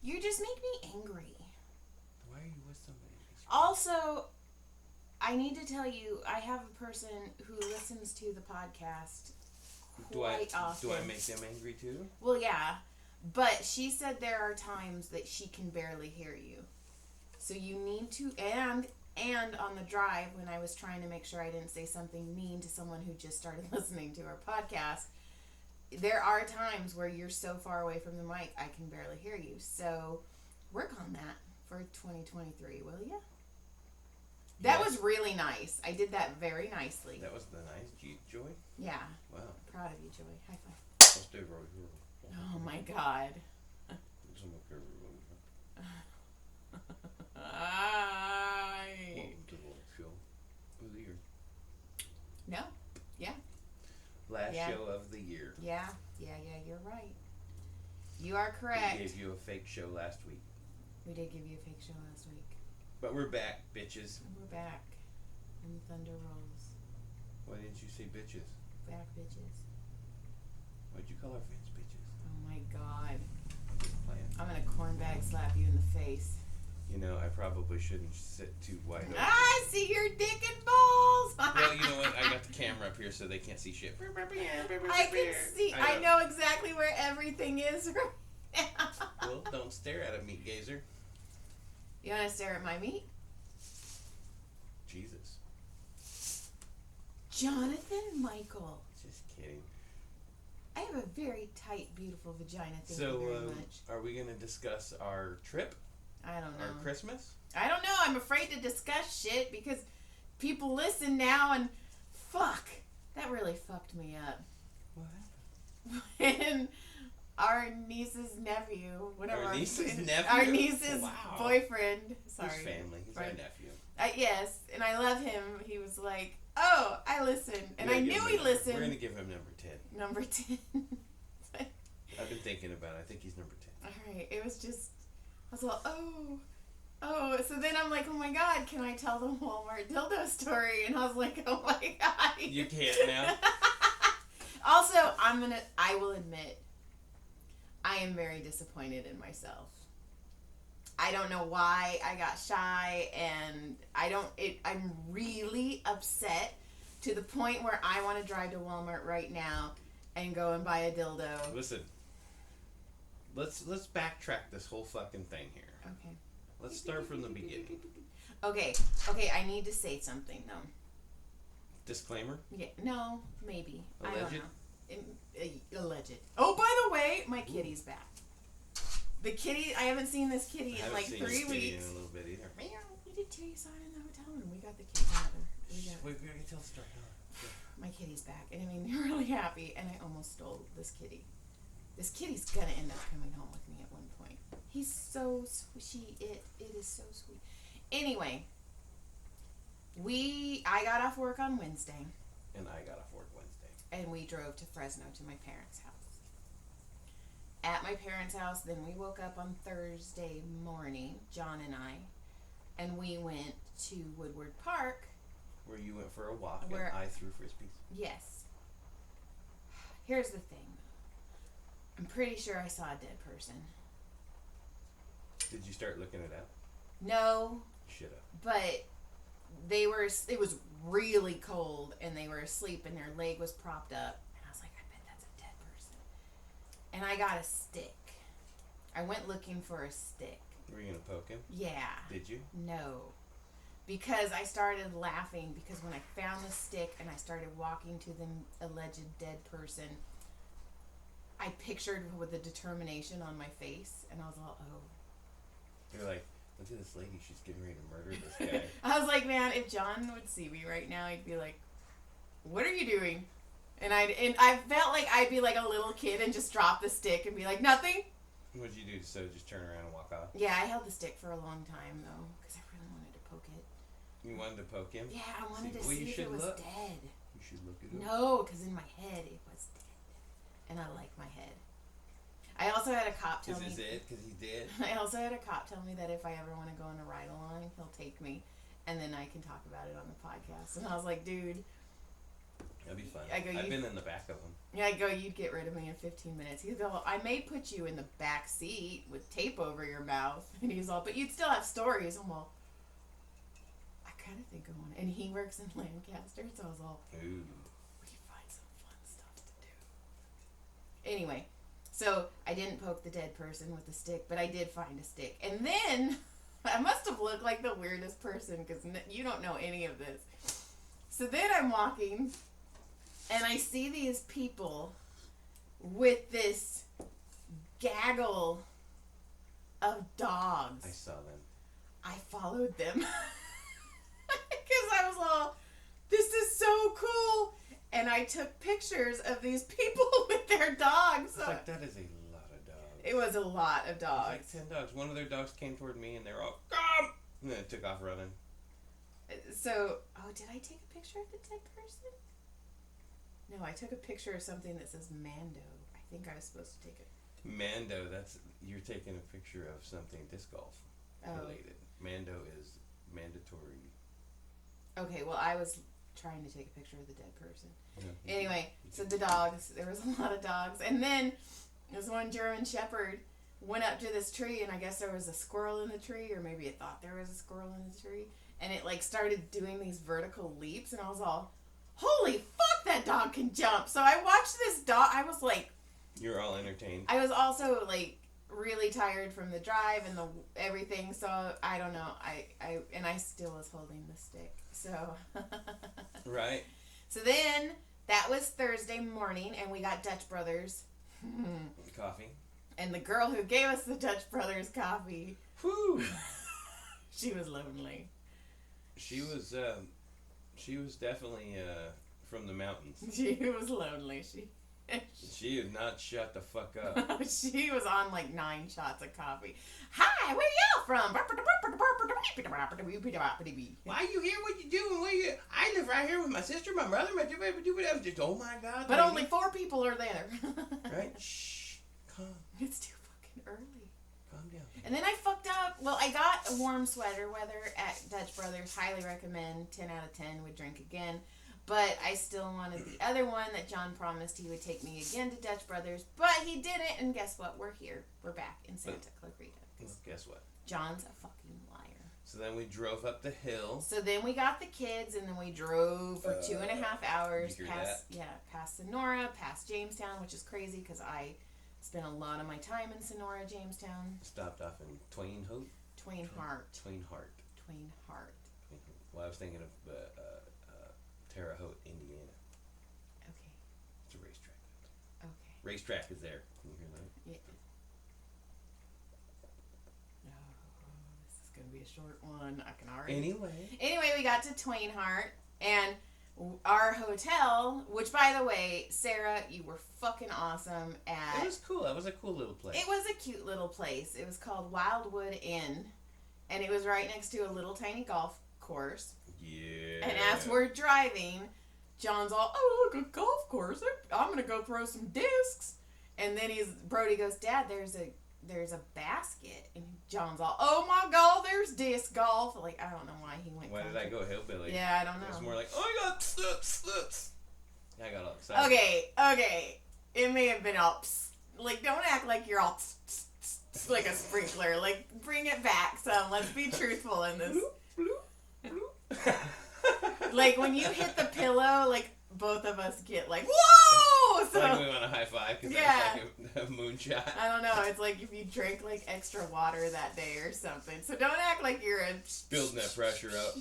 You just make me angry. Why are you with somebody? Also, I need to tell you, I have a person who listens to the podcast quite often. Do I make them angry too? Well, yeah. But she said there are times that she can barely hear you. So you need to, and on the drive, when I was trying to make sure I didn't say something mean to someone who just started listening to our podcast, there are times where you're so far away from the mic, I can barely hear you. So work on that for 2023, will you? That was really nice. I did that very nicely. That was the nice Joy? Yeah. Wow. Proud of you, Joy. High five. Let's do it right here. Oh my God. Welcome to the show of the year. No. Yeah. Last show of the year. Yeah, you're right. You are correct. We gave you a fake show last week. We did give you a fake show last week. But we're back, bitches. We're back. And the thunder rolls. Why didn't you say bitches? Back, bitches. Why'd you call our fans bitches? Oh my God. I'm just playing. I'm gonna cornbag slap you in the face. You know, I probably shouldn't sit too wide open. I see your dick and balls. Well, you know what? I got the camera up here so they can't see shit. I can see. I know exactly where everything is right now. Well, don't stare at a meat gazer. You want to stare at my meat? Jesus. Jonathan Michael. Just kidding. I have a very tight, beautiful vagina. Thank you very much. Are we going to discuss our trip? I don't know. Our Christmas? I don't know. I'm afraid to discuss shit because people listen now and fuck. That really fucked me up. What happened? When our niece's nephew, whatever. Our niece's nephew? Our niece's boyfriend. Sorry. His family. He's our nephew. Yes, and I love him. He was like, oh, I listen. And I knew he listened. We're going to give him number 10. Number 10. I've been thinking about it. I think he's number 10. All right. It was just, I was all, oh. So then I'm like, oh my God, can I tell the Walmart dildo story? And I was like, oh my God. You can't now. Also, I will admit, I am very disappointed in myself. I don't know why I got shy, and I'm really upset to the point where I want to drive to Walmart right now and go and buy a dildo. Listen, let's backtrack this whole fucking thing here. Okay. Let's start from the beginning. Okay, I need to say something though. Disclaimer? Yeah, no, maybe. Alleged? I don't know. Alleged. Oh, by the way, my kitty's back. The kitty, I haven't seen this kitty in like 3 weeks. In a little bit either. We did too. You saw it in the hotel room. We got the kitty together. Wait, we gotta tell the story. My kitty's back, and I mean, they're really happy. And I almost stole this kitty. This kitty's gonna end up coming home with me at one point. He's so sweet. It is so sweet. Anyway, I got off work on Wednesday. And I got off work Wednesday. And we drove to Fresno to my parents' house. At my parents' house, then we woke up on Thursday morning, John and and we went to Woodward Park. Where you went for a walk and I threw frisbees. Yes. Here's the thing. I'm pretty sure I saw a dead person. Did you start looking it up? No. Shut up. But it was really cold, and they were asleep, and their leg was propped up. And I was like, I bet that's a dead person. And I got a stick. I went looking for a stick. Were you going to poke him? Yeah. Did you? No. Because I started laughing because when I found the stick and I started walking to the alleged dead person, I pictured with the determination on my face, and I was all, oh. You're like, look at this lady, she's getting ready to murder this guy. I was like, man, if John would see me right now, he'd be like, what are you doing? And I felt like I'd be like a little kid and just drop the stick and be like, nothing. What'd you do? So just turn around and walk off? Yeah, I held the stick for a long time, though, because I really wanted to poke it. You wanted to poke him? Yeah, I wanted to see if it was dead. You should look it up. No, because in my head, it was dead. And I like my head. I also had a cop tell me... Is it because he's dead? I also had a cop tell me that if I ever want to go on a ride-along, he'll take me, and then I can talk about it on the podcast. And I was like, dude, That'd be fun. I go, I've been in the back of them. Yeah, I go, you'd get rid of me in 15 minutes. He'd go, I may put you in the back seat with tape over your mouth. And he's all, but you'd still have stories. I'm all, I kind of think I want to. And he works in Lancaster, so I was all, Ooh. we find some fun stuff to do. Anyway, so I didn't poke the dead person with the stick, but I did find a stick. And then, I must have looked like the weirdest person because you don't know any of this. So then I'm walking, and I see these people with this gaggle of dogs. I saw them. I followed them. Because I was all, this is so cool. And I took pictures of these people with their dogs. It's like, that is a lot of dogs. It was a lot of dogs. It was like 10 dogs. One of their dogs came toward me, and they were all, come! And then it took off running. So, did I take a picture of the dead person? No, I took a picture of something that says Mando. I think I was supposed to take it. Mando, you're taking a picture of something disc golf related. Mando is mandatory. Okay, well, I was trying to take a picture of the dead person. Yeah, Anyway, so the dogs, there was a lot of dogs. And then this one German Shepherd went up to this tree, and I guess there was a squirrel in the tree, or maybe it thought there was a squirrel in the tree. And it, like, started doing these vertical leaps, and I was all, holy fuck, that dog can jump. So I watched this dog. I was like... You're all entertained. I was also, like, really tired from the drive and the everything, so I don't know. I still was holding the stick. So... Right. So then, that was Thursday morning, and we got Dutch Brothers. Coffee. And the girl who gave us the Dutch Brothers coffee... Whew. She was lonely. She was definitely from the mountains. She was lonely. She did not shut the fuck up. She was on like 9 shots of coffee. Hi, where y'all from? Why you here? What you doing? I live right here with my sister, my brother, oh my God. But only 4 people are there. Right? Shh. Calm. It's too fucking early. Calm down. And then I fucked up. Well, I got a warm sweater weather at Dutch Brothers. Highly recommend. 10 out of 10. Would drink again. But I still wanted the other one that John promised he would take me again to Dutch Brothers. But he didn't. And guess what? We're here. We're back in Santa Clarita. Guess what? John's a fucking liar. So then we drove up the hill. So then we got the kids, and then we drove for 2.5 hours past Sonora, past Jamestown, which is crazy because I spent a lot of my time in Sonora, Jamestown. Stopped off in Twain Heart. Twain Heart. Well, I was thinking of Terre Haute, Indiana. Okay. It's a racetrack. Okay. Racetrack is there. Can you hear that? Yeah. This is going to be a short one. I can already... Anyway, we got to Twain Heart, and our hotel, which, by the way, Sarah, you were fucking awesome at... It was cool. That was a cool little place. It was a cute little place. It was called Wildwood Inn, and it was right next to a little tiny golf course. Yeah. And as we're driving, John's all, oh, look, a golf course. I'm going to go throw some discs. And then Brody goes, Dad, there's a basket. And John's all, oh my God, there's disc golf. Like, I don't know why he went. Why did I go hillbilly? Yeah, I don't know. It was more like, oh my God, I got all excited. Okay. It may have been all, like, don't act like you're all like a sprinkler. Like, bring it back some. Let's be truthful in this. Like, when you hit the pillow, like, both of us get like, whoa! So, like we want a high five because that's like a moonshot. I don't know. It's like if you drank, like, extra water that day or something. So don't act like you're a... Building that pressure up.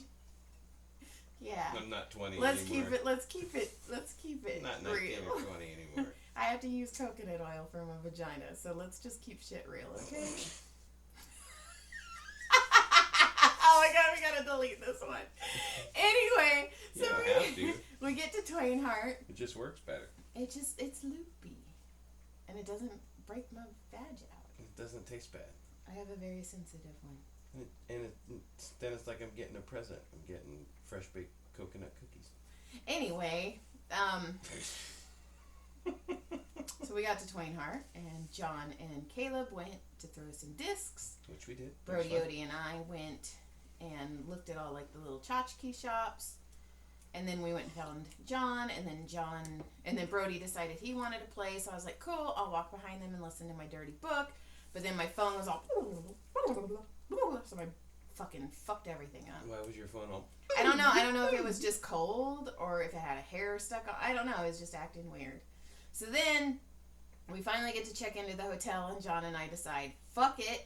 Yeah. I'm not 20 Let's anymore. keep it Not real. 19 or 20 anymore. I have to use coconut oil for my vagina, so let's just keep shit real, okay? Oh my God, we gotta delete this one. Anyway, so we get to Twain Heart. It just works better. It's loopy. And it doesn't break my vag out. It doesn't taste bad. I have a very sensitive one. Then it's like I'm getting a present. I'm getting fresh baked coconut cookies. Anyway, so we got to Twain Heart, and John and Caleb went to throw some discs. Which we did. Brody and I went and looked at all, like, the little tchotchke shops. And then we went and found John, and then Brody decided he wanted to play, so I was like, cool, I'll walk behind them and listen to my dirty book. But then my phone was all, so I fucking fucked everything up. Why was your phone all? I don't know if it was just cold or if it had a hair stuck on. I don't know. It was just acting weird. So then we finally get to check into the hotel, and John and I decide, fuck it.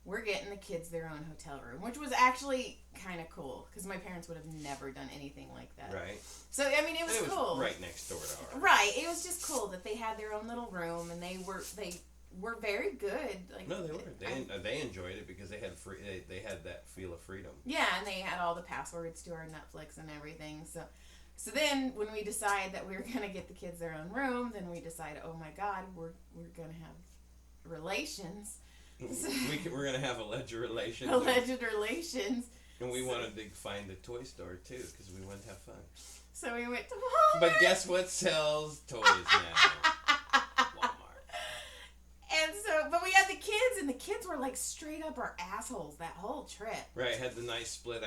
We're getting the kids their own hotel room, which was actually kind of cool because my parents would have never done anything like that. Right. So, I mean, it was cool. Right next door to ours. Right. It was just cool that they had their own little room, and they were very good. Like, no, they were. They enjoyed it because they had They had that feel of freedom. Yeah, and they had all the passwords to our Netflix and everything. So then when we decide that we were gonna get the kids their own room, then we decide, oh my God, we're gonna have relations. We're gonna have alleged relations. Alleged relations. And we wanted to find the toy store too because we wanted to have fun. So we went to Walmart. But guess what sells toys now? Walmart. And but we had the kids, and the kids were like straight up our assholes that whole trip. Right, had the nice split.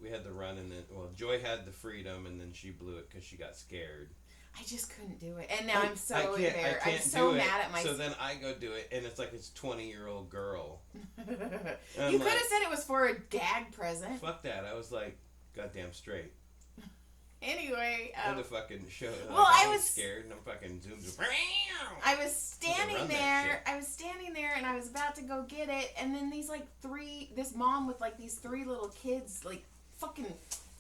We had the run, and then Joy had the freedom, and then she blew it because she got scared. I just couldn't do it, and now I'm so I embarrassed. can't I'm so do mad at myself. So then I go do it, and it's like it's 20-year-old girl. You could have said it was for a gag present. Fuck that! I was like, goddamn straight. Anyway, I had to fucking show. Well, I was scared, and I'm fucking zoomed. I was standing there. And I was about to go get it, and then this mom with like these 3 little kids, like fucking.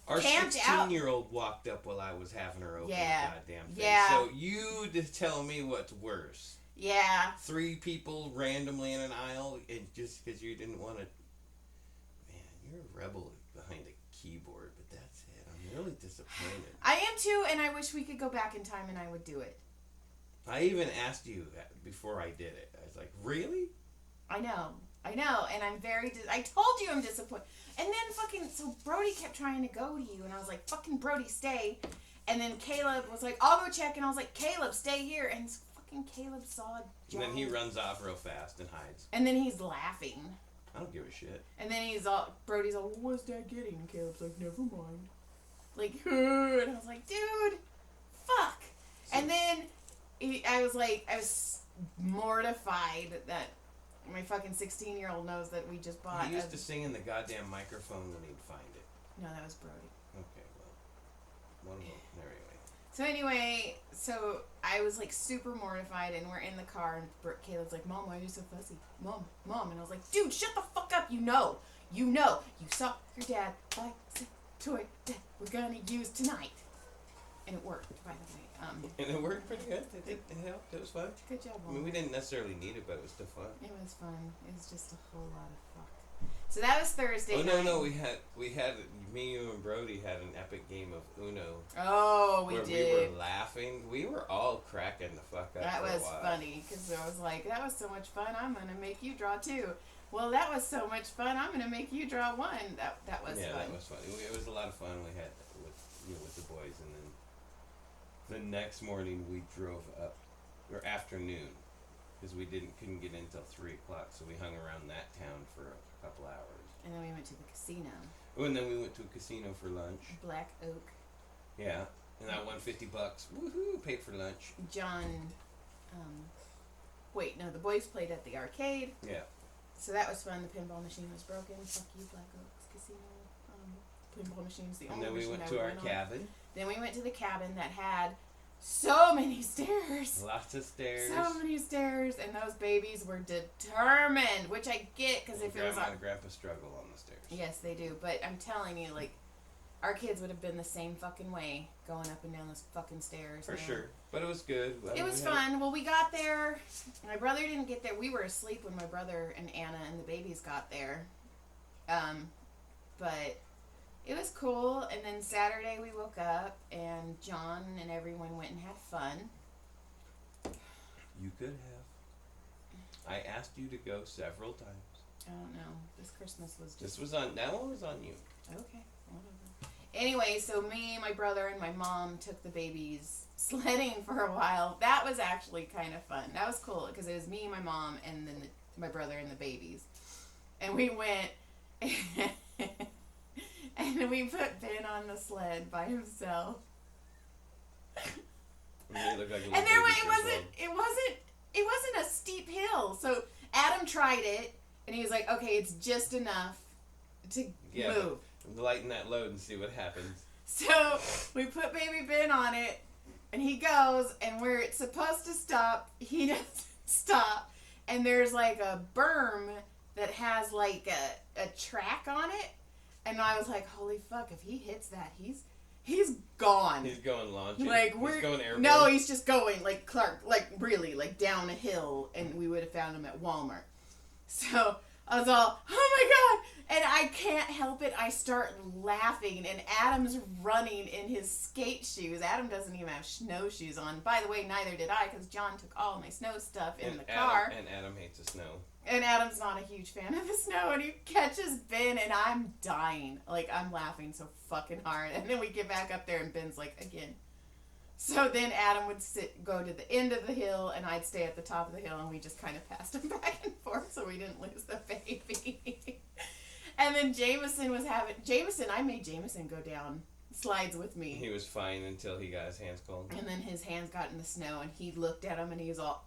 Our 16-year-old walked up while I was having her open the goddamn thing. Yeah. So you tell me what's worse. Yeah. 3 people randomly in an aisle, and just because you didn't want to. Man, you're a rebel behind a keyboard, but that's it. I'm really disappointed. I am too, and I wish we could go back in time and I would do it. I even asked you before I did it. I was like, really? I know, and I'm very. I told you I'm disappointed. And then so Brody kept trying to go to you, and I was like, fucking Brody, stay. And then Caleb was like, I'll go check, and I was like, Caleb, stay here. And fucking Caleb saw John. And then he runs off real fast and hides. And then he's laughing. I don't give a shit. And then Brody's all, what's Dad getting? And Caleb's like, never mind. Like, and I was like, dude, fuck. And then I was mortified that my fucking 16-year-old knows that we just bought. He used to sing in the goddamn microphone when he'd find it. No, that was Brody. Okay, well, one more. Anyway, so I was like super mortified, and we're in the car, and Caleb's like, Mom, why are you so fussy? Mom. And I was like, dude, shut the fuck up. You saw your dad buy a toy that we're gonna use tonight. And it worked, by the way. And it worked pretty good. It helped. It was fun. Good job, Mom. I mean, we didn't necessarily need it, but it was still fun. It was fun. It was just a whole lot of fuck. So that was Thursday night. No, we had me, you, and Brody had an epic game of Uno. Oh, we where did. We were laughing. We were all cracking the fuck up. That for was a while. funny because I was like, that was so much fun. I'm gonna make you draw 2. Well, that was so much fun. I'm gonna make you draw 1. That was fun. Yeah, that was funny. It was a lot of fun. We had with the boys, and then the next morning we drove up, or afternoon, because we couldn't get in until 3:00. So we hung around that town for a couple hours. And then we went to the casino. Oh, and then we went to a casino for lunch. Black Oak. Yeah, and I won $50. Woohoo! Paid for lunch. John. The boys played at the arcade. Yeah. So that was fun. The pinball machine was broken. Fuck you, Black Oak's casino. Pinball machine's the only machine I And then we went to our cabin. Then we went to the cabin that had so many stairs. Lots of stairs. So many stairs, and those babies were determined, which I get because if it was Grandma and Grandpa struggle on the stairs. Yes, they do. But I'm telling you, like, our kids would have been the same fucking way going up and down those fucking stairs. For sure. But it was good. It was fun. Well, we got there. My brother didn't get there. We were asleep when my brother and Anna and the babies got there. But it was cool. And then Saturday we woke up and John and everyone went and had fun. You could have. I asked you to go several times. I don't know. This Christmas was just... That one was on you. Okay, whatever. Anyway, so me, my brother, and my mom took the babies sledding for a while. That was actually kind of fun. That was cool because it was me, my mom, and then my brother and the babies. And we went... And we put Ben on the sled by himself. It looked like a little And there baby it wasn't a steep hill. So Adam tried it and he was like, okay, it's just enough to move. Lighten that load and see what happens. So we put baby Ben on it and he goes, and where it's supposed to stop, he doesn't stop. And there's like a berm that has like a track on it. And I was like, holy fuck, if he hits that, he's gone. He's going launching. Like he's going airborne. No, he's just going like Clark, like really, like down a hill, and we would have found him at Walmart. So I was all, oh my god, and I can't help it. I start laughing, and Adam's running in his skate shoes. Adam doesn't even have snowshoes on. By the way, neither did I, because John took all my snow stuff in the car. And Adam hates the snow. And Adam's not a huge fan of the snow, and he catches Ben, and I'm dying. Like, I'm laughing so fucking hard. And then we get back up there, and Ben's like, again. So then Adam would go to the end of the hill, and I'd stay at the top of the hill, and we just kind of passed him back and forth so we didn't lose the baby. And then I made Jameson go down slides with me. He was fine until he got his hands cold. And then his hands got in the snow, and he looked at him, and he was all,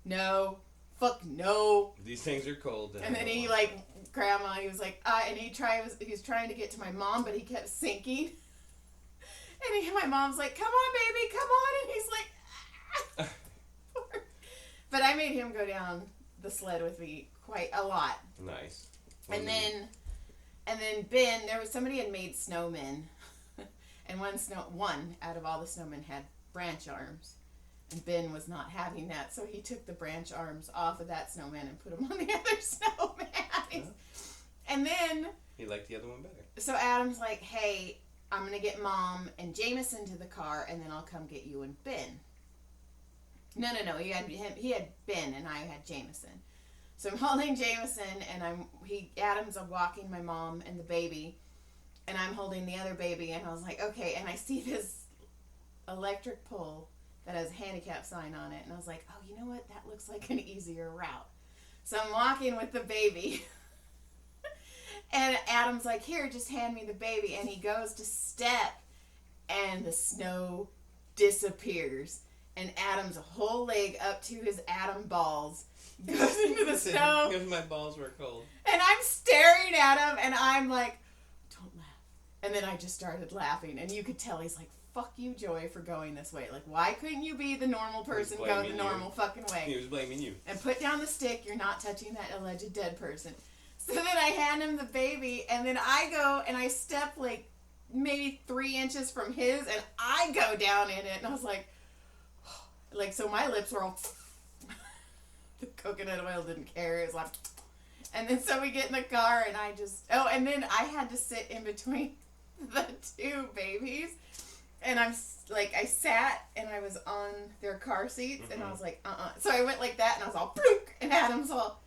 no. Fuck no. These things are cold. And then he grandma, he was like, and he was trying to get to my mom, but he kept sinking. And my mom's like, come on, baby, come on. And he's like, but I made him go down the sled with me quite a lot. Nice. And then Ben, somebody had made snowmen. And one out of all the snowmen had branch arms. And Ben was not having that, so he took the branch arms off of that snowman and put them on the other snowman. Yeah. And then... He liked the other one better. So Adam's like, hey, I'm going to get Mom and Jameson to the car, and then I'll come get you and Ben. No. He had Ben, and I had Jameson. So I'm holding Jameson, and Adam's walking my mom and the baby, and I'm holding the other baby, and I was like, okay, and I see this electric pole that has a handicap sign on it. And I was like, oh, you know what? That looks like an easier route. So I'm walking with the baby. And Adam's like, here, just hand me the baby. And he goes to step, and the snow disappears. And Adam's whole leg up to his Adam balls goes into the snow. Because my balls were cold. And I'm staring at him, and I'm like, don't laugh. And then I just started laughing. And you could tell he's like, fuck you, Joy, for going this way. Like, why couldn't you be the normal person, go the normal fucking way? He was blaming you. And put down the stick, you're not touching that alleged dead person. So then I hand him the baby, and then I go and I step like maybe 3 inches from his, and I go down in it, and I was like, so my lips were all, the coconut oil didn't care, it was like, and then so we get in the car, and and then I had to sit in between the two babies. And I sat, and I was on their car seats, and I was like, So I went like that, and I was all, bloop, and Adam's all,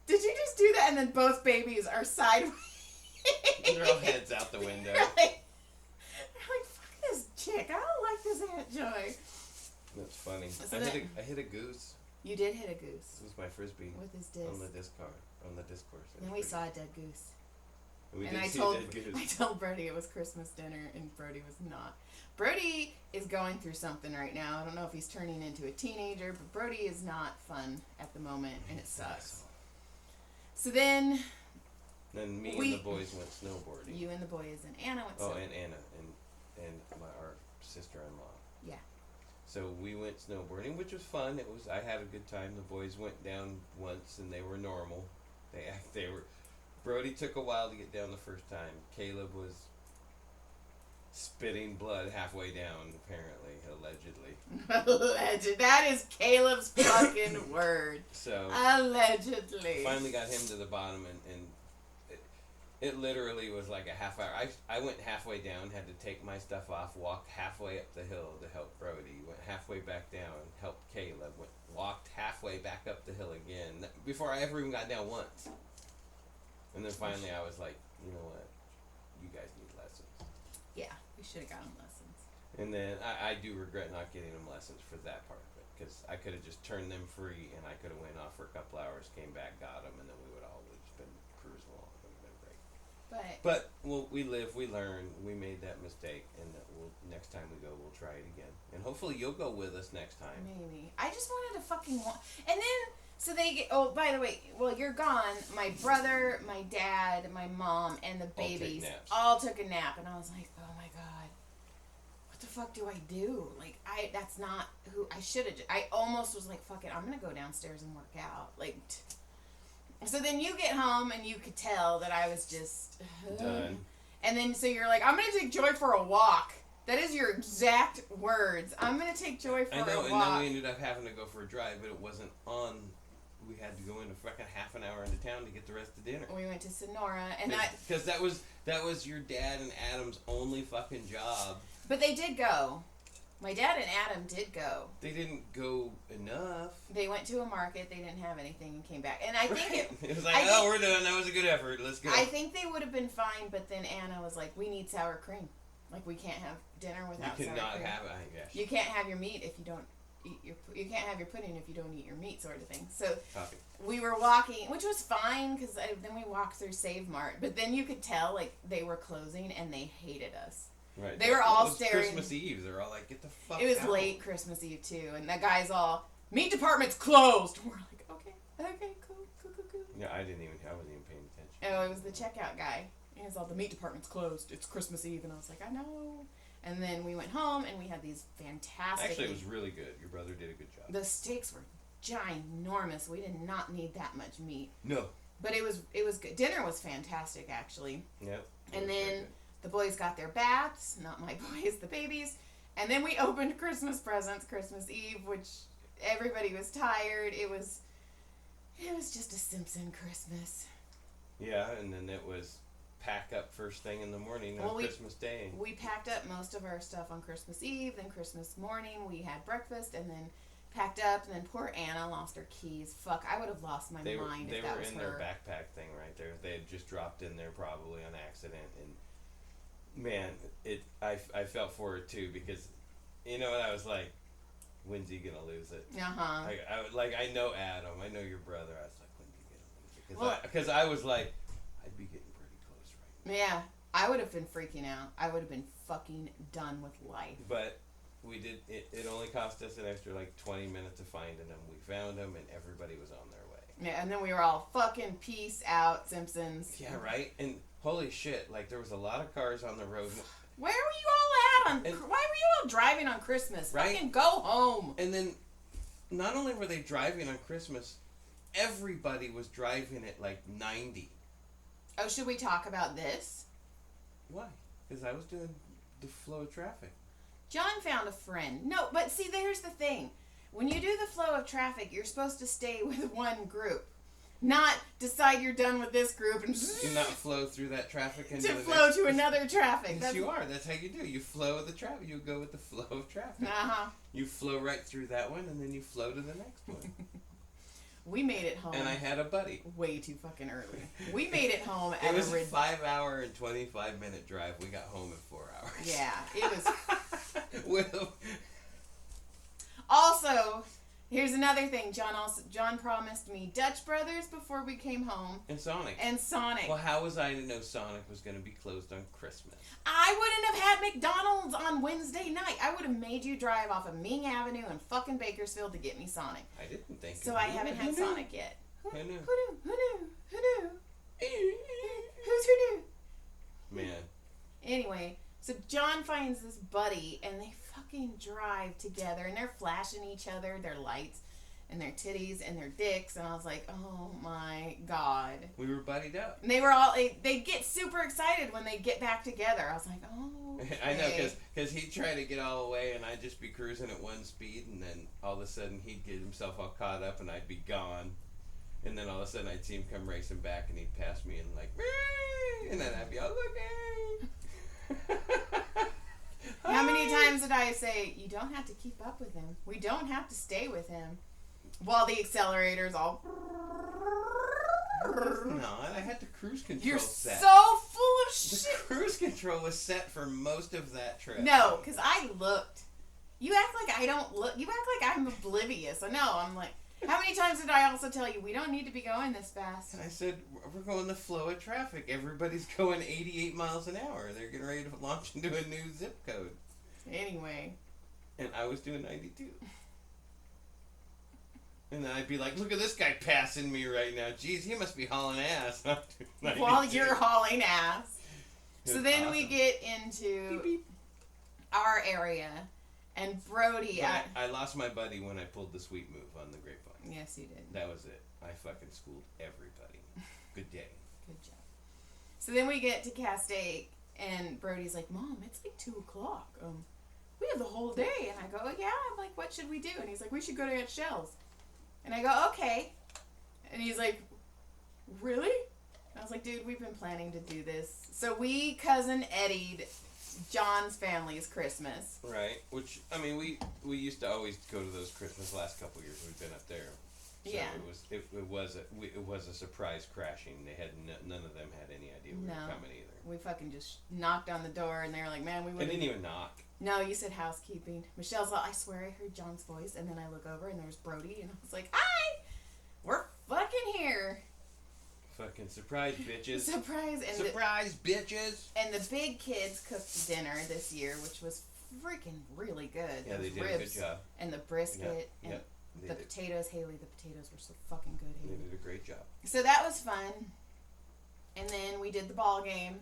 did you just do that? And then both babies are sideways. They're all heads out the window. They're like, fuck this chick. I don't like this Aunt Joy. That's funny. So I hit a goose. You did hit a goose. It was my frisbee. With his disc. On the disc course. Then we saw a dead goose. And I told Brody it was Christmas dinner, and Brody was not. Brody is going through something right now. I don't know if he's turning into a teenager, but Brody is not fun at the moment, and it sucks. So then and the boys went snowboarding. You and the boys and Anna went snowboarding. Oh, and Anna and our sister-in-law. Yeah. So we went snowboarding, which was fun. I had a good time. The boys went down once, and they were normal. They were. Brody took a while to get down the first time. Caleb was spitting blood halfway down, apparently, allegedly. That is Caleb's fucking word. So allegedly. Finally got him to the bottom, and it literally was like a half hour. I went halfway down, had to take my stuff off, walked halfway up the hill to help Brody, went halfway back down, helped Caleb, walked halfway back up the hill again, before I ever even got down once. And then finally I was like, you know what, you guys need lessons. Yeah, we should have gotten lessons. And then I do regret not getting them lessons for that part of it, because I could have just turned them free, and I could have went off for a couple hours, came back, got them, and then we would all have just been cruising along. It would have been great. But well, we live, we learn. We made that mistake, and that next time we go, we'll try it again. And hopefully, you'll go with us next time. Maybe. I just wanted to fucking and then so they get. Oh, by the way, well, you're gone. My brother, my dad, my mom, and the babies all took a nap, and I was like, oh my god, what the fuck do I do? Like, that's not who I should have. I almost was like, fuck it, I'm gonna go downstairs and work out. Like. So then you get home and you could tell that I was just done. And then so you're like, I'm gonna take Joy for a walk. That is your exact words. I'm gonna take Joy for a walk. I know, and then we ended up having to go for a drive, but it wasn't on. We had to go in a fucking half an hour into town to get the rest of dinner. We went to Sonora, and because that was your dad and Adam's only fucking job. But they did go. My dad and Adam did go. They didn't go enough. They went to a market. They didn't have anything and came back. And I think it was like, we're done. That was a good effort. Let's go. I think they would have been fine, but then Anna was like, we need sour cream. Like, we can't have dinner without sour cream. You cannot have it, I guess. You can't have your meat if you don't eat you can't have your pudding if you don't eat your meat, sort of thing. So Coffee. We were walking, which was fine, because then we walked through Save Mart. But then you could tell, like, they were closing, and they hated us. Right. They were all staring. Christmas Eve. They're all like, get the fuck out. It was late Christmas Eve, too. And the guy's all, meat department's closed. We're like, okay, cool. Yeah, I wasn't even paying attention. Oh, it was the checkout guy. He was all, the meat department's closed. It's Christmas Eve. And I was like, I know. And then we went home, and we had these fantastic... Actually, it was really good. Your brother did a good job. The steaks were ginormous. We did not need that much meat. No. But it was good. Dinner was fantastic, actually. Yep. And then the boys got their baths. Not my boys, the babies. And then we opened Christmas presents Christmas Eve, which everybody was tired. It was just a Simpson Christmas. Yeah, and then it was pack up first thing in the morning on Christmas Day. We packed up most of our stuff on Christmas Eve. Then Christmas morning we had breakfast, and then packed up, and then poor Anna lost her keys. Fuck, I would have lost my mind if that was her. They were in their backpack thing right there. They had just dropped in there probably on accident, and man, I felt for her too, because you know what, I was like, when's he gonna lose it? I know Adam, I know your brother. I was like, when's he gonna lose it? Because I was like, I'd be getting pretty close right now. Yeah, I would have been freaking out. I would have been fucking done with life. But we did. It only cost us an extra like 20 minutes to find them. We found them, and everybody was on their way. Yeah, and then we were all fucking peace out, Simpsons. Yeah, right. And holy shit, like there was a lot of cars on the road. Where were you all at why were you all driving on Christmas? Right? Fucking go home. And then, not only were they driving on Christmas, everybody was driving at like 90. Oh, should we talk about this? Why? Because I was doing the flow of traffic. John found a friend. No, but see, there's the thing. When you do the flow of traffic, you're supposed to stay with one group. Not decide you're done with this group and do not flow through that traffic into to flow to another traffic. Yes, you are. That's how you do. You flow the traffic. You go with the flow of traffic. You flow right through that one, and then you flow to the next one. We made it home. And I had a buddy. Way too fucking early. We made it home at it was a 5-hour and 25-minute drive. We got home in 4 hours. Yeah, it was. Also, here's another thing. John promised me Dutch Brothers before we came home. And Sonic. Well, how was I to know Sonic was going to be closed on Christmas? I wouldn't have had McDonald's on Wednesday night. I would have made you drive off of Ming Avenue in fucking Bakersfield to get me Sonic. I didn't think so. I haven't had Sonic yet. Who knew? Who knew? Who's who knew? Man. Anyway, so John finds this buddy, and they fucking drive together, and they're flashing each other, their lights, and their titties, and their dicks, and I was like, oh my god. We were buddied up. And they were all, they get super excited when they get back together. I was like, oh, okay. I know, because he'd try to get all the way, and I'd just be cruising at one speed, and then all of a sudden he'd get himself all caught up, and I'd be gone. And then all of a sudden I'd see him come racing back, and he'd pass me, and like, Wee! And then I'd be all, looking. How many times did I say, you don't have to keep up with him. We don't have to stay with him. While the accelerator's all... No, I had the cruise control You're set. So full of shit. The cruise control was set for most of that trip. No, because I looked. You act like I don't look. You act like I'm oblivious. I know. I'm like, How many times did I also tell you we don't need to be going this fast? And I said, we're going the flow of traffic. Everybody's going 88 miles an hour. They're getting ready to launch into a new zip code. Anyway. And I was doing 92. And then I'd be like, look at this guy passing me right now. Jeez, he must be hauling ass. While you're hauling ass. So then awesome. we get into Beep, beep. our area. And Brody... I lost my buddy when I pulled the sweet move on the grapevine. Yes, you did. That was it. I fucking schooled everybody. Good day. Good job. So then we get to Castaic, and Brody's like, Mom, it's like 2 o'clock. We have the whole day. And I go, yeah. I'm like, what should we do? And he's like, we should go to Aunt Shell's. And I go, okay. And he's like, really? And I was like, dude, we've been planning to do this. So we cousin Eddie'd John's family's Christmas. Right. Which, I mean, we used to always go to those Christmas last couple years we've been up there. So yeah. It was a surprise crashing. They had none of them had any idea we were coming either. We fucking just knocked on the door and they were like, man, we wouldn't. I didn't even knock. No, you said housekeeping. Michelle's like, I swear I heard John's voice, and then I look over and there's Brody, and I was like, hi, we're fucking here. Fucking surprise, bitches. Surprise. And surprise, bitches. And the big kids cooked dinner this year, which was freaking really good. Yeah, they did a good job. And the brisket and They the did. potatoes. Haley, the potatoes were so fucking good, Haley. They did a great job. So that was fun. And then we did the ball game.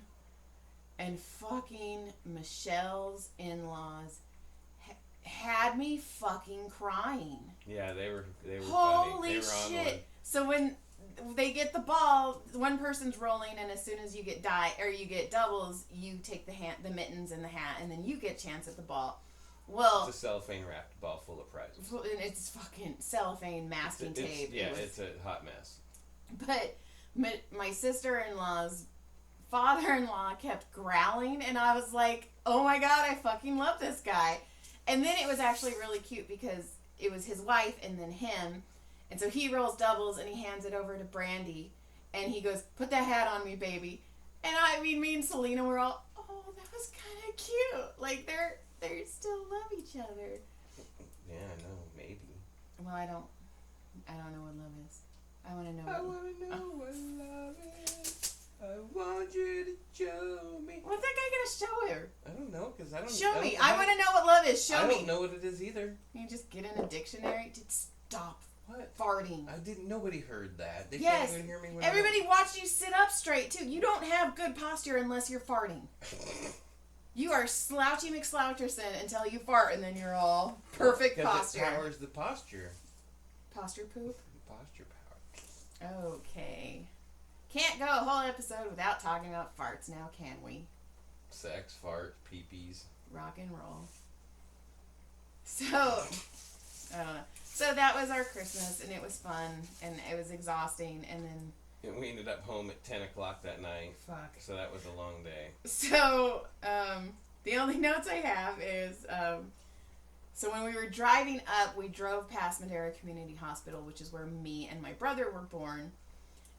And fucking Michelle's in-laws had me fucking crying. Yeah, they were Holy funny. They were on shit. one. So when they get the ball, one person's rolling, and as soon as you get you get doubles, you take the mittens and the hat, and then you get a chance at the ball. Well, it's a cellophane wrapped ball full of prizes. And it's fucking cellophane masking tape. It's a hot mess. But my sister-in-law's father-in-law kept growling, and I was like, oh my god, I fucking love this guy. And then it was actually really cute because it was his wife and then him, and so he rolls doubles and he hands it over to Brandy, and he goes, put that hat on me, baby. And me and Selena were all, oh, that was kind of cute. Like they still love each other. Yeah, I know, maybe. Well, I don't know what love is. I want to know. I want to know what love is. I want you to show me. What's that guy gonna show her? I don't know, because I don't. Show me. I want to know what love is. Show me. I don't know what it is either. You just get in a dictionary to stop What? farting. I didn't. Nobody heard that. They Yes. can't even hear me. When Everybody watched you sit up straight too. You don't have good posture unless you're farting. You are slouchy McSloucherson until you fart, and then you're all perfect posture. It powers the posture. Posture poop. Posture power. Okay. Can't go a whole episode without talking about farts now, can we? Sex, fart, pee-pees. Rock and roll. So, I don't know. So that was our Christmas, and it was fun, and it was exhausting, and then... And we ended up home at 10 o'clock that night. Fuck. So that was a long day. So, the only notes I have is, so when we were driving up, we drove past Madera Community Hospital, which is where me and my brother were born.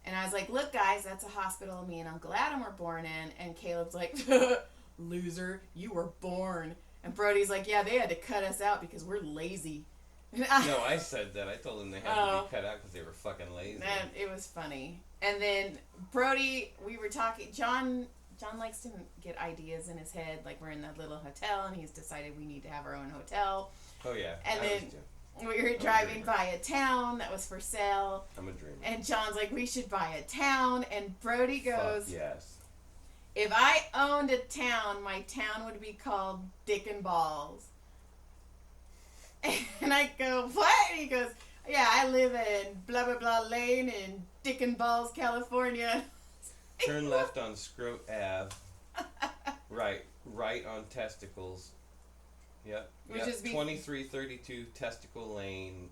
And I was like, look, guys, that's a hospital me and Uncle Adam were born in. And Caleb's like, loser, you were born. And Brody's like, yeah, they had to cut us out because we're lazy. No, I said that. I told them they had to be cut out because they were fucking lazy. And it was funny. And then Brody, we were talking, John likes to get ideas in his head. Like, we're in that little hotel, and he's decided we need to have our own hotel. Oh, yeah. And then we were driving by a town that was for sale. I'm a dreamer. And John's like, we should buy a town. And Brody goes, fuck yes. If I owned a town, my town would be called Dick and Balls. And I go, what? And he goes, yeah, I live in blah, blah, blah lane in Dick and Balls, California. Turn left on Scroat Ave. Right on Testicles. Yep. Which Yep. is 2332 Testicle Lane,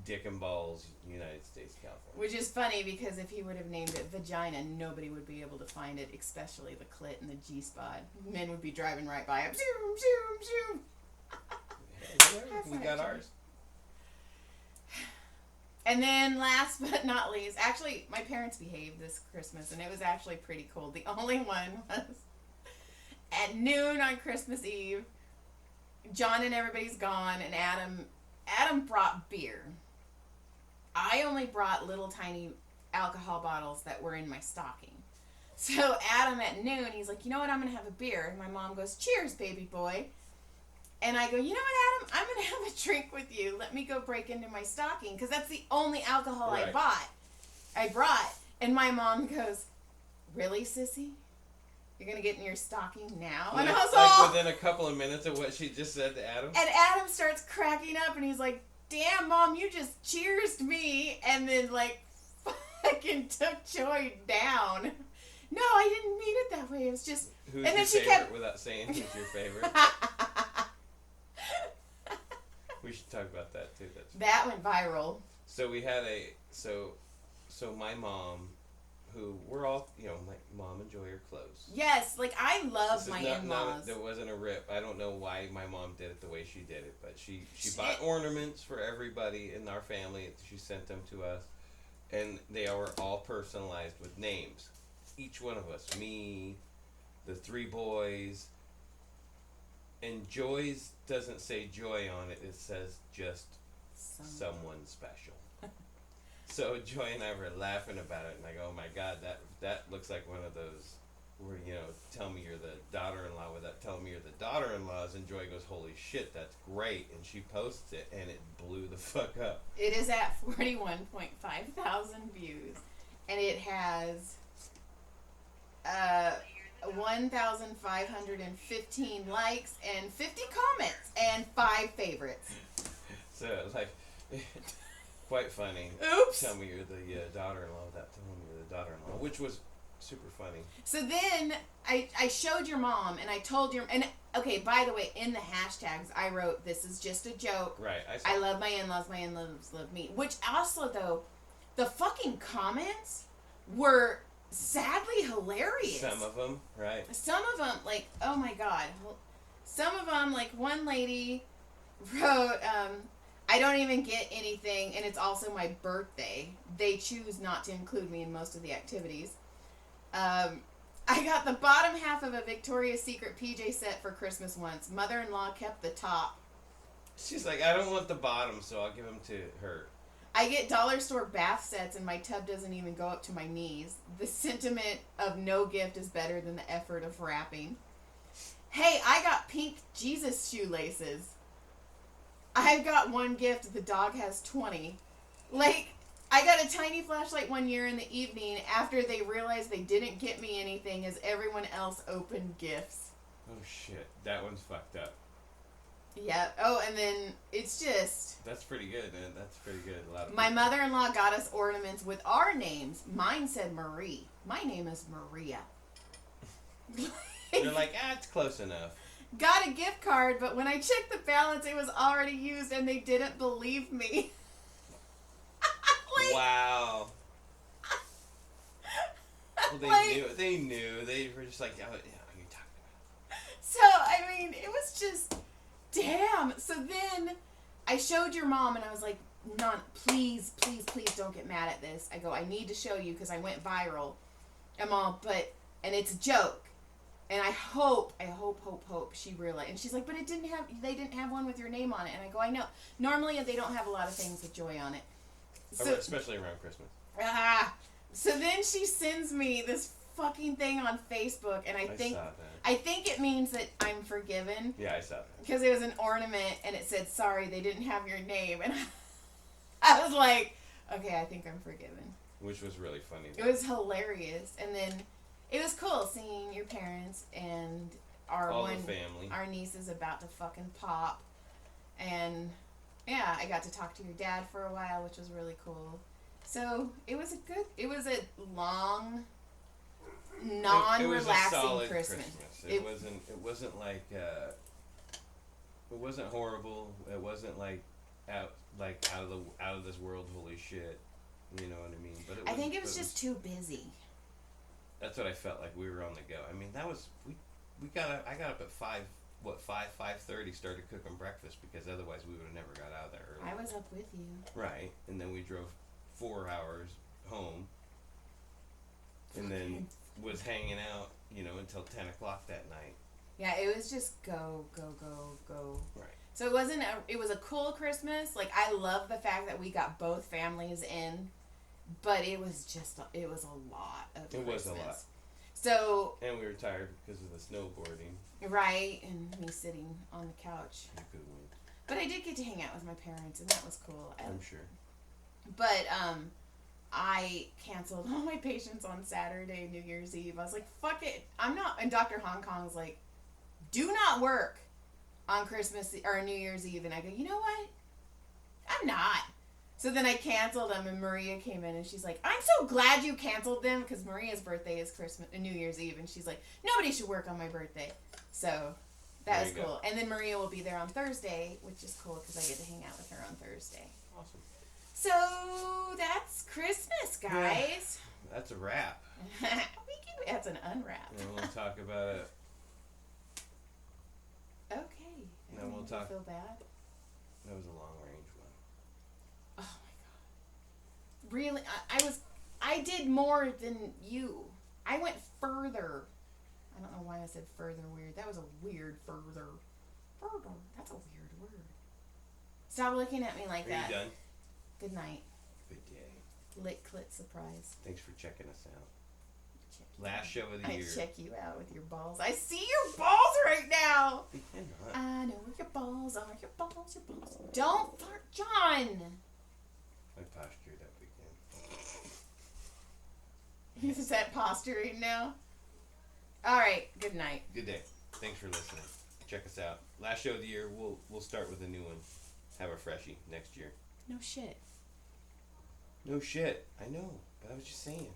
Dick and Balls, United States, California. Which is funny because if he would have named it Vagina, nobody would be able to find it, especially the clit and the G-spot. Men would be driving right by it. Zoom, zoom, zoom. We got ours. And then last but not least, actually, my parents behaved this Christmas, and it was actually pretty cool. The only one was at noon on Christmas Eve, John and everybody's gone, and Adam brought beer. I only brought little tiny alcohol bottles that were in my stocking. So Adam at noon, he's like, you know what, I'm going to have a beer. And my mom goes, cheers, baby boy. And I go, you know what, Adam, I'm going to have a drink with you. Let me go break into my stocking. Because that's the only alcohol Right. I brought. And my mom goes, really, sissy? You're going to get in your stocking now? And I was all... within a couple of minutes of what she just said to Adam? And Adam starts cracking up and he's like, damn, Mom, you just cheersed me. And then, like, fucking took Joy down. No, I didn't mean it that way. It was just... Who's and your then she favorite kept... without saying who's your favorite? We should talk about that, too. That went viral. So we had so my mom, who we're all, my mom and Joy are close. Yes, like I love my in-laws. There wasn't a rip. I don't know why my mom did it the way she did it, but she bought ornaments for everybody in our family. She sent them to us, and they were all personalized with names. Each one of us, me, the 3 boys, and Joy's doesn't say Joy on it. It says just someone special. So Joy and I were laughing about it, and I go, "Oh my God, that looks like one of those where tell me you're the daughter-in-law without telling me you're the daughter-in-laws." And Joy goes, "Holy shit, that's great!" And she posts it, and it blew the fuck up. It is at 41.5 thousand views, and it has 1,515 likes and 50 comments and 5 favorites. So like. Quite funny. Oops. Tell me you're the daughter-in-law without telling me you're the daughter-in-law, which was super funny. So then I showed your mom and I told your... And, okay, by the way, in the hashtags, I wrote, this is just a joke. Right. I love my in-laws love me. Which also, though, the fucking comments were sadly hilarious. Some of them, right. Some of them, like, oh my God. Some of them, like, one lady wrote... I don't even get anything, and it's also my birthday. They choose not to include me in most of the activities. I got the bottom half of a Victoria's Secret PJ set for Christmas once. Mother-in-law kept the top. She's like, I don't want the bottom, so I'll give them to her. I get dollar store bath sets, and my tub doesn't even go up to my knees. The sentiment of no gift is better than the effort of wrapping. Hey, I got pink Jesus shoelaces. I've got one gift, the dog has 20. Like, I got a tiny flashlight one year in the evening after they realized they didn't get me anything as everyone else opened gifts. Oh shit, that one's fucked up. Yeah. Oh, and then it's just... That's pretty good, man. That's pretty good. A lot of my mother-in-law got us ornaments with our names. Mine said Marie. My name is Maria. They're like, it's close enough. Got a gift card, but when I checked the balance, it was already used, and they didn't believe me. Like, wow. Well, they knew. They were just like, oh, yeah, what are you talking about? So, I mean, it was just, damn. So then, I showed your mom, and I was like, None, please don't get mad at this. I go, I need to show you, because I went viral. I'm all, and it's a joke. And I hope she realized. And she's like, but they didn't have one with your name on it. And I go, I know. Normally they don't have a lot of things with Joy on it. So, especially around Christmas. So then she sends me this fucking thing on Facebook, and I think it means that I'm forgiven. Yeah, I saw that. Because it was an ornament, and it said, sorry, they didn't have your name. And I was like, okay, I think I'm forgiven. Which was really funny. It was hilarious. And then... it was cool seeing your parents and the family. Our niece is about to fucking pop. And yeah, I got to talk to your dad for a while, which was really cool. So it was a long, non-relaxing Christmas. It wasn't like it wasn't horrible. It wasn't like out of this world, holy shit. You know what I mean? But I think it was just too busy. That's what I felt like. We were on the go. I mean, that was I got up at 5:30, started cooking breakfast, because otherwise we would have never got out of there early. I was up with you. Right, and then we drove 4 hours home, and then was hanging out, until 10 o'clock that night. Yeah, it was just go. Right. So it was a cool Christmas. Like, I love the fact that we got both families in, but it was a lot of It Christmas. was a lot. So, And we were tired because of the snowboarding. right, and me sitting on the couch. You could win. But I did get to hang out with my parents, and that was cool. I'm sure. But I canceled all my patients on Saturday, New Year's Eve. I was like, fuck it. I'm not. And Dr. Hong Kong's like, do not work on Christmas or New Year's Eve. And I go, you know what? I'm not. So then I canceled them, and Maria came in, and she's like, I'm so glad you canceled them, because Maria's birthday is New Year's Eve, and she's like, nobody should work on my birthday. So that was cool. And then Maria will be there on Thursday, which is cool, because I get to hang out with her on Thursday. Awesome. So that's Christmas, guys. Yeah, that's a wrap. That's an unwrap. And we'll talk about it. Okay. And then we'll talk. Feel bad? That was a long range one. Oh my god. Really? I did more than you. I went further. I don't know why I said further weird. That was a weird further. Further. That's a weird word. Stop looking at me like Are that. you done? Good night. Good day. Lick clit surprise. Thanks for checking us out. Check Last show of the year. I check you out with your balls. I see your balls right now. They cannot. I know where your balls are. Your balls, your balls. Don't fart, John. I postured that weekend. Is that posturing now? All right. Good night. Good day. Thanks for listening. Check us out. Last show of the year. We'll start with a new one. Have a freshie next year. No shit. No shit. I know, but I was just saying.